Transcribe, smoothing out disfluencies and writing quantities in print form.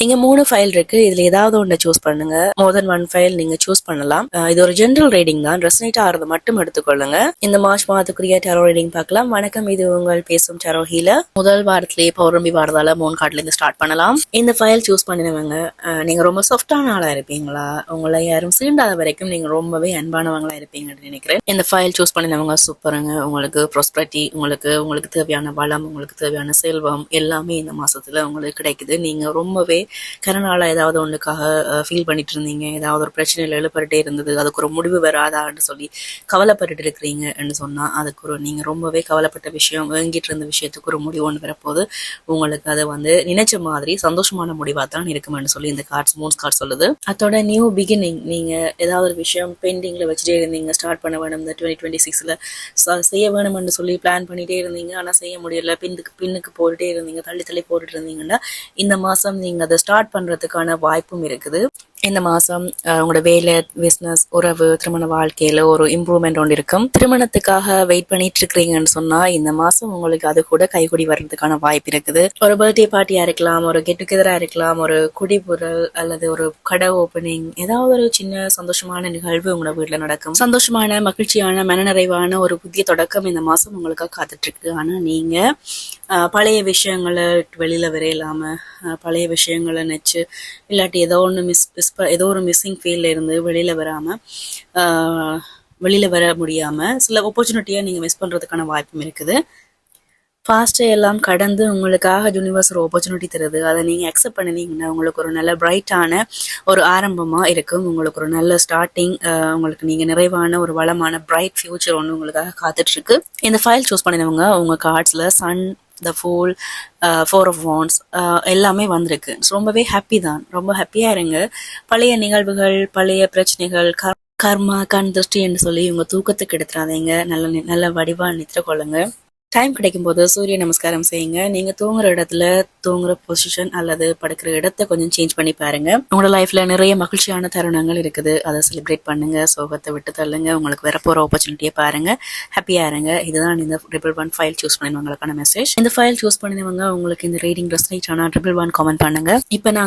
இங்க 3 ஃபைல் இருக்கு. இதுல ஏதாவது ஒண்ணு சூஸ் பண்ணுங்க. மோர் தென் 1 ஃபைல் நீங்க சூஸ் பண்ணலாம். இது ஒரு ஜெனரல் ரீடிங் தான். ரெசனேட் ஆகிறது மட்டும் எடுத்துக்கொள்ளுங்க. இந்த மார்ச் மாதத்துக்குரிய டாரோ ரீடிங் பார்க்கலாம். வணக்கம், இது உங்கள் பேசும் டாரோ ஹீலர். முதல் வாரத்திலேயே பௌர்ணமி வாரதால 3 கார்டுல இருந்து ஸ்டார்ட் பண்ணலாம். இந்த ஃபைல் சூஸ் பண்ணினவங்க நீங்க ரொம்ப சாஃப்டான ஆளா இருப்பீங்களா? உங்களை யாரும் சீண்டாத வரைக்கும் நீங்க ரொம்பவே அன்பானவங்களா இருப்பீங்கன்னு நினைக்கிறேன். இந்த ஃபைல் சூஸ் பண்ணினவங்க சூப்பருங்க. உங்களுக்கு ப்ராஸ்பரிட்டி, உங்களுக்கு தேவையான வளம், உங்களுக்கு தேவையான செல்வம் எல்லாமே இந்த மாசத்துல உங்களுக்கு கிடைக்குது. நீங்க ரொம்பவே கரநாளா ஏதாவது ஒன்றுக்காக ஃபீல் பண்ணிட்டு இருந்தீங்க, ஏதாவது ஒரு பிரச்சனையில் எழுப்பட்டே இருந்தது, அதுக்கு ஒரு முடிவு வராதான்னு சொல்லி கவலைப்பட்டு இருக்கிறீங்கன்னு சொன்னா அதுக்கு நீங்க ரொம்பவே கவலைப்பட்ட விஷயம், வேங்கிட்டு இருந்த விஷயத்துக்கு ஒரு முடிவு ஒன்று வரப்போது. உங்களுக்கு அதை நினைச்ச மாதிரி சந்தோஷமான முடிவா தான் இருக்குமென்னு சொல்லி இந்த மூன்ஸ் கார்டு சொல்லுது. அதோட நியூ பிகினிங், நீங்க ஏதாவது ஒரு விஷயம் பெண்டிங்ல வச்சுட்டே இருந்தீங்க, ஸ்டார்ட் பண்ண வேணும் இந்த 2026ல செய்ய வேணும்னு சொல்லி பிளான் பண்ணிட்டே இருந்தீங்க, ஆனா செய்ய முடியல, பின்னுக்கு போட்டுட்டே இருந்தீங்க, தள்ளி போட்டுட்டு இருந்தீங்கன்னா இந்த மாசம் நீங்க அதை ஸ்டார்ட் பண்றதுக்கான வாய்ப்பும் இருக்குது. இந்த மாசம் உங்களோட வேலை, பிசினஸ், உறவு, திருமண வாழ்க்கையில ஒரு இம்ப்ரூவ்மெண்ட் ஒன்று இருக்கும். திருமணத்துக்காக வெயிட் பண்ணிட்டு இருக்கிறீங்கன்னு சொன்னா இந்த மாசம் உங்களுக்கு அது கூட கைகூடி வர்றதுக்கான வாய்ப்பு இருக்குது. ஒரு பர்த்டே பார்ட்டியா இருக்கலாம், ஒரு கெட் டுகெதரா இருக்கலாம், ஒரு குடிபுறல் அல்லது ஒரு கடை ஓப்பனிங், ஏதாவது ஒரு சின்ன சந்தோஷமான நிகழ்வு உங்களோட வீட்டுல நடக்கும். சந்தோஷமான, மகிழ்ச்சியான, மனநிறைவான ஒரு புதிய தொடக்கம் இந்த மாசம் உங்களுக்காக காத்துட்டு இருக்கு. ஆனா நீங்க பழைய விஷயங்களை வெளியில வரையிலாம, பழைய விஷயங்களை நினைச்சு இல்லாட்டி ஏதோ ஒரு மிஸ்ஸிங் ஃபீல்ட்ல இருந்து வெளியில வர முடியாம சில ஆப்பர்ச்சுனிட்டியை நீங்க மிஸ் பண்றதுக்கான வாய்ப்பும் இருக்குது. ஃபாஸ்டா எல்லாம் கடந்து உங்களுக்காக யூனிவர்ஸ் ஒரு ஆப்பர்ச்சுனிட்டி தருது. அதை நீங்க அக்செப்ட் பண்ணினீங்கன்னா உங்களுக்கு ஒரு நல்ல பிரைட்டான ஒரு ஆரம்பமா இருக்கும். உங்களுக்கு ஒரு நல்ல ஸ்டார்டிங், உங்களுக்கு நீங்க நிறைவான ஒரு வளமான பிரைட் ஃபியூச்சர் ஒன்று உங்களுக்காக காத்துட்டு இருக்கு. இந்த ஃபைல் சூஸ் பண்ணினவங்க உங்க கார்ட்ஸ்ல sun, the fool, 4 of wands எல்லாமே வந்திருக்கு. ரொம்பவே ஹாப்பி தான், ரொம்ப ஹாப்பியா இருங்க. பழைய நிகழ்வுகள், பழைய பிரச்சனைகள், கர்மா, கண் திருஷ்டி என்று சொல்லி உங்க தூக்கத்துக்கு எடுத்துறாதீங்க. நல்ல வடிவா நித்திர கொள்ளுங்க. டைம் கிடைக்கும் போது சூரிய நமஸ்காரம் செய்யுங்க. நீங்க தூங்குற இடத்துல தூங்குற பொசிஷன் அல்லது படுக்கிற இடத்த கொஞ்சம் சேஞ்ச் பண்ணி பாருங்க. உங்களோட லைஃப்ல நிறைய மகிழ்ச்சியான தருணங்கள் இருக்குது, அதை செலிப்ரேட் பண்ணுங்க. சோகத்தை விட்டு தள்ளுங்க. உங்களுக்கு வரப்போற ஆப்பர்ச்சுனிட்டியை பாருங்க, ஹாப்பியா இருங்க. இதுதான் இந்த 111 ஃபைல் சூஸ் பண்ணினவங்களுக்கான மெசேஜ். இந்த ஃபைல் சூஸ் பண்ணினவங்க உங்களுக்கு இந்த ரீடிங் ரெசனேட் ஆனா 111 காமெண்ட் பண்ணுங்க. இப்ப நாங்க